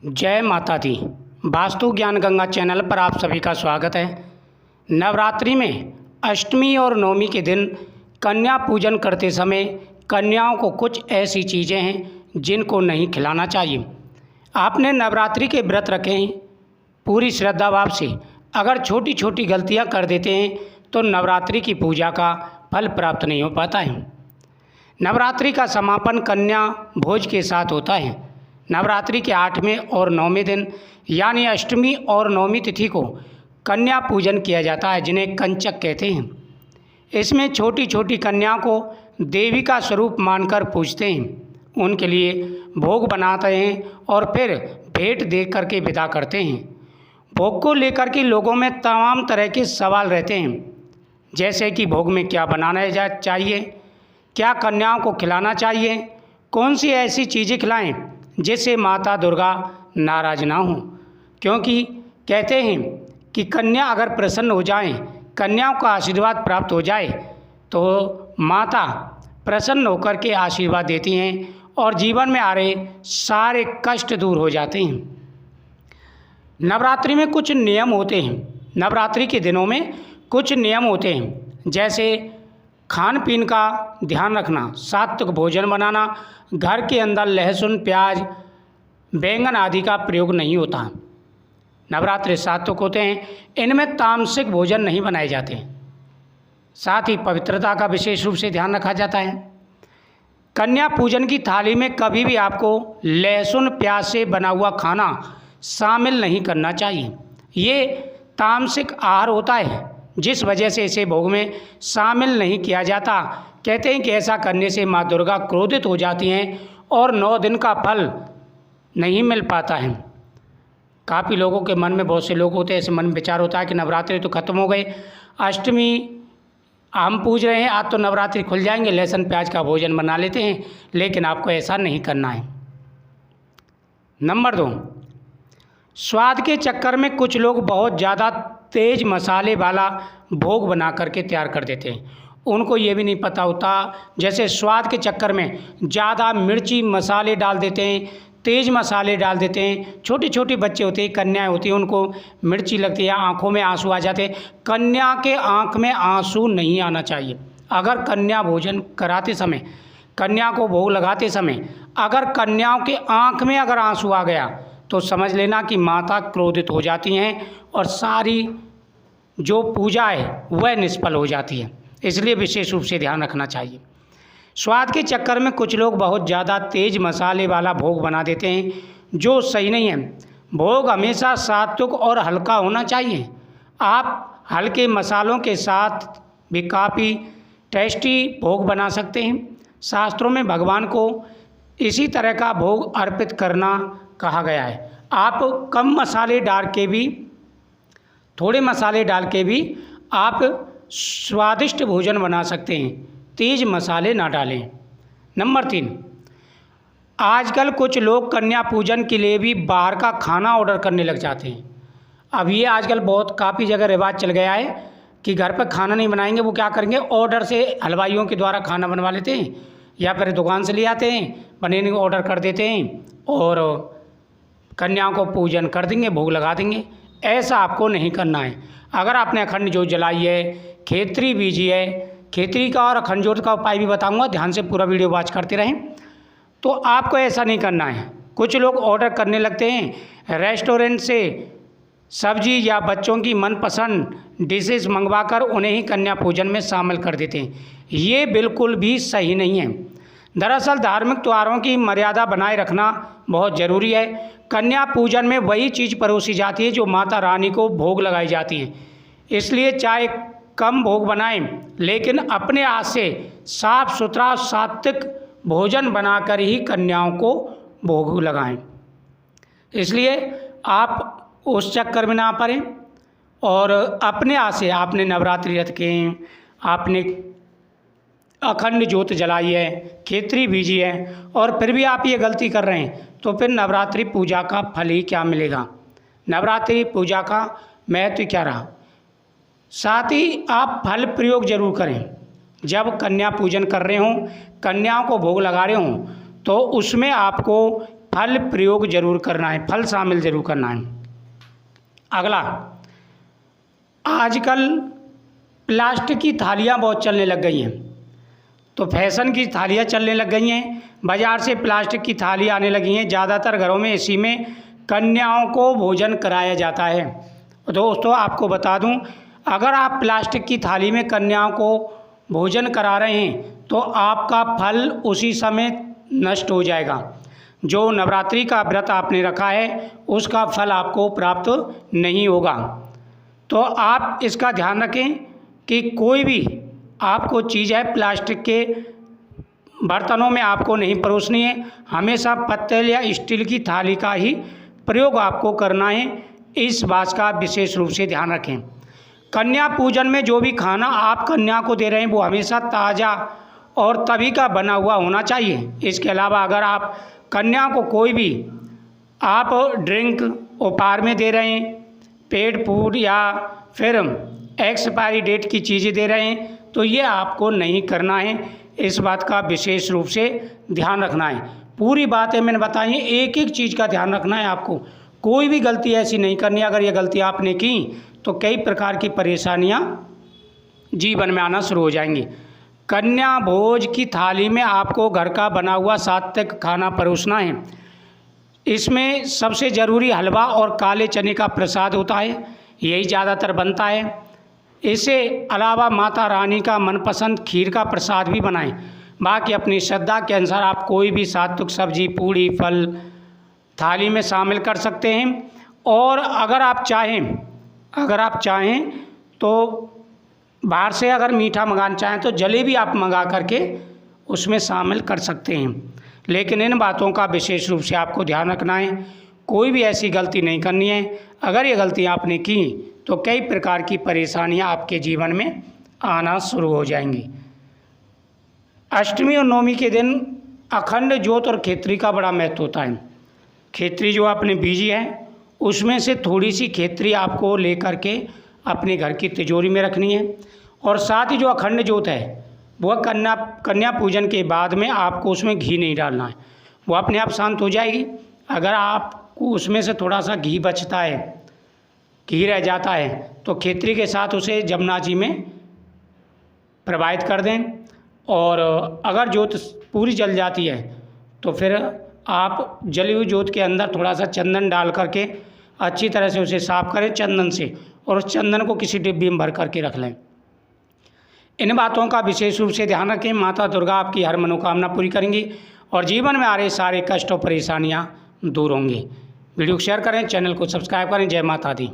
जय माता दी। वास्तु ज्ञान गंगा चैनल पर आप सभी का स्वागत है। नवरात्रि में अष्टमी और नवमी के दिन कन्या पूजन करते समय कन्याओं को कुछ ऐसी चीज़ें हैं जिनको नहीं खिलाना चाहिए। आपने नवरात्रि के व्रत रखे हैं पूरी श्रद्धा भाव से, अगर छोटी छोटी गलतियां कर देते हैं तो नवरात्रि की पूजा का फल प्राप्त नहीं हो पाता है। नवरात्रि का समापन कन्या भोज के साथ होता है। नवरात्रि के 8वें और 9वें दिन यानी अष्टमी और नवमी तिथि को कन्या पूजन किया जाता है, जिन्हें कंचक कहते हैं। इसमें छोटी छोटी कन्या को देवी का स्वरूप मानकर पूजते हैं, उनके लिए भोग बनाते हैं और फिर भेंट दे करके विदा करते हैं। भोग को लेकर के लोगों में तमाम तरह के सवाल रहते हैं, जैसे कि भोग में क्या बनाना चाहिए, क्या कन्याओं को खिलाना चाहिए, कौन सी ऐसी चीज़ें खिलाएं जिससे माता दुर्गा नाराज़ ना हो, क्योंकि कहते हैं कि कन्या अगर प्रसन्न हो जाएं, कन्याओं का आशीर्वाद प्राप्त हो जाए तो माता प्रसन्न होकर के आशीर्वाद देती हैं और जीवन में आ रहे सारे कष्ट दूर हो जाते हैं। नवरात्रि में कुछ नियम होते हैं। नवरात्रि के दिनों में कुछ नियम होते हैं, जैसे खान पीन का ध्यान रखना, सात्विक भोजन बनाना, घर के अंदर लहसुन, प्याज, बैंगन आदि का प्रयोग नहीं होता। नवरात्रि सात्विक होते हैं, इनमें तामसिक भोजन नहीं बनाए जाते। साथ ही पवित्रता का विशेष रूप से ध्यान रखा जाता है। कन्या पूजन की थाली में कभी भी आपको लहसुन, प्याज से बना हुआ खाना शामिल नहीं करना चाहिए। ये तामसिक आहार होता है, जिस वजह से इसे भोग में शामिल नहीं किया जाता। कहते हैं कि ऐसा करने से माँ दुर्गा क्रोधित हो जाती हैं और 9 दिन का फल नहीं मिल पाता है। काफ़ी लोगों के मन में, बहुत से लोग होते हैं, ऐसे मन में विचार होता है कि नवरात्रि तो ख़त्म हो गई, अष्टमी हम पूज रहे हैं, आज तो नवरात्रि खुल जाएंगे, लहसुन प्याज का भोजन बना लेते हैं। लेकिन आपको ऐसा नहीं करना है। नंबर 2, स्वाद के चक्कर में कुछ लोग बहुत ज़्यादा तेज़ मसाले वाला भोग बना करके तैयार कर देते हैं। उनको ये भी नहीं पता होता, जैसे स्वाद के चक्कर में ज़्यादा मिर्ची मसाले डाल देते हैं, तेज़ मसाले डाल देते हैं। छोटे छोटे बच्चे होते हैं, कन्याएं होती हैं, उनको मिर्ची लगती है, आँखों में आंसू आ जाते हैं। कन्या के आँख में आंसू नहीं आना चाहिए। अगर कन्या भोजन कराते समय, कन्या को भोग लगाते समय अगर कन्याओं के आँख में अगर आंसू आ गया तो समझ लेना कि माता क्रोधित हो जाती हैं और सारी जो पूजा है वह निष्फल हो जाती है। इसलिए विशेष रूप से ध्यान रखना चाहिए। स्वाद के चक्कर में कुछ लोग बहुत ज़्यादा तेज़ मसाले वाला भोग बना देते हैं, जो सही नहीं है। भोग हमेशा सात्विक और हल्का होना चाहिए। आप हल्के मसालों के साथ भी काफ़ी टेस्टी भोग बना सकते हैं। शास्त्रों में भगवान को इसी तरह का भोग अर्पित करना कहा गया है। आप कम मसाले डाल के भी, थोड़े मसाले डाल के भी आप स्वादिष्ट भोजन बना सकते हैं, तेज़ मसाले ना डालें। नंबर 3, आजकल कुछ लोग कन्या पूजन के लिए भी बाहर का खाना ऑर्डर करने लग जाते हैं। अब ये आजकल बहुत काफ़ी जगह रिवाज चल गया है कि घर पर खाना नहीं बनाएंगे, वो क्या करेंगे, ऑर्डर से हलवाइयों के द्वारा खाना बनवा लेते हैं या फिर दुकान से ले आते हैं, बनेने को ऑर्डर कर देते हैं और कन्याओं को पूजन कर देंगे, भोग लगा देंगे। ऐसा आपको नहीं करना है। अगर आपने अखंड ज्योत जलाई है, खेतरी बीजी है, खेतरी का और अखंड ज्योत का उपाय भी बताऊंगा, ध्यान से पूरा वीडियो वॉच करते रहें, तो आपको ऐसा नहीं करना है। कुछ लोग ऑर्डर करने लगते हैं रेस्टोरेंट से सब्जी या बच्चों की मनपसंद डिशेस मंगवाकर उन्हें ही कन्या पूजन में शामिल कर देते हैं। ये बिल्कुल भी सही नहीं है। दरअसल धार्मिक त्योहारों की मर्यादा बनाए रखना बहुत ज़रूरी है। कन्या पूजन में वही चीज़ परोसी जाती है जो माता रानी को भोग लगाई जाती है। इसलिए चाहे कम भोग बनाएं, लेकिन अपने हाथ से साफ सुथरा सात्विक भोजन बनाकर ही कन्याओं को भोग लगाएं। इसलिए आप उस चक्कर में ना पड़ें और अपने हाथ से, आपने नवरात्रि रख के, आपने अखंड ज्योत जलाई है, खेतरी बीजी है और फिर भी आप ये गलती कर रहे हैं, तो फिर नवरात्रि पूजा का फल ही क्या मिलेगा। नवरात्रि पूजा का महत्व क्या रहा। साथ ही आप फल प्रयोग जरूर करें। जब कन्या पूजन कर रहे हों, कन्याओं को भोग लगा रहे हों, तो उसमें आपको फल प्रयोग जरूर करना है, फल शामिल जरूर करना है। अगला, आजकल प्लास्टिक की थालियाँ बहुत चलने लग गई हैं, तो फैशन की थालियाँ चलने लग गई हैं, बाज़ार से प्लास्टिक की थाली आने लगी हैं। ज़्यादातर घरों में इसी में कन्याओं को भोजन कराया जाता है। तो दोस्तों आपको बता दूं, अगर आप प्लास्टिक की थाली में कन्याओं को भोजन करा रहे हैं तो आपका फल उसी समय नष्ट हो जाएगा। जो नवरात्रि का व्रत आपने रखा है उसका फल आपको प्राप्त नहीं होगा। तो आप इसका ध्यान रखें कि कोई भी आपको चीज़ है प्लास्टिक के बर्तनों में आपको नहीं परोसनी है, हमेशा पत्तल या स्टील की थाली का ही प्रयोग आपको करना है। इस बात का विशेष रूप से ध्यान रखें। कन्या पूजन में जो भी खाना आप कन्या को दे रहे हैं वो हमेशा ताज़ा और तभी का बना हुआ होना चाहिए। इसके अलावा अगर आप कन्या को कोई भी आप ड्रिंक उपहार में दे रहे हैं, पेट फूड या फिर एक्सपायरी डेट की चीज़ें दे रहे हैं तो ये आपको नहीं करना है। इस बात का विशेष रूप से ध्यान रखना है। पूरी बातें मैंने बताई हैं, एक एक चीज़ का ध्यान रखना है आपको, कोई भी गलती ऐसी नहीं करनी। अगर ये गलती आपने की तो कई प्रकार की परेशानियां जीवन में आना शुरू हो जाएंगी। कन्या भोज की थाली में आपको घर का बना हुआ सात्विक खाना परोसना है। इसमें सबसे ज़रूरी हलवा और काले चने का प्रसाद होता है, यही ज़्यादातर बनता है। इससे अलावा माता रानी का मनपसंद खीर का प्रसाद भी बनाएं। बाकी अपनी श्रद्धा के अनुसार आप कोई भी सात्विक सब्जी, पूड़ी, फल थाली में शामिल कर सकते हैं। और अगर आप चाहें तो बाहर से अगर मीठा मंगाना चाहें तो जलेबी आप मंगा करके उसमें शामिल कर सकते हैं। लेकिन इन बातों का विशेष रूप से आपको ध्यान रखना है, कोई भी ऐसी गलती नहीं करनी है। अगर ये गलती आपने की तो कई प्रकार की परेशानियां आपके जीवन में आना शुरू हो जाएंगी। अष्टमी और नवमी के दिन अखंड ज्योत और खेतरी का बड़ा महत्व होता है। खेतरी जो आपने बीजी है उसमें से थोड़ी सी खेतरी आपको लेकर के अपने घर की तिजोरी में रखनी है। और साथ ही जो अखंड ज्योत है वह कन्या पूजन के बाद में आपको उसमें घी नहीं डालना है, वो अपने आप शांत हो जाएगी। अगर आपको उसमें से थोड़ा सा घी बचता है, घी रह जाता है, तो खेतरी के साथ उसे जमुना जी में प्रवाहित कर दें। और अगर ज्योत पूरी जल जाती है तो फिर आप जली हुई ज्योत के अंदर थोड़ा सा चंदन डाल करके अच्छी तरह से उसे साफ करें चंदन से, और उस चंदन को किसी डिब्बी में भर करके रख लें। इन बातों का विशेष रूप से ध्यान रखें। माता दुर्गा आपकी हर मनोकामना पूरी करेंगी और जीवन में आ रहे सारे कष्ट और परेशानियाँ दूर होंगी। वीडियो को शेयर करें, चैनल को सब्सक्राइब करें। जय माता दी।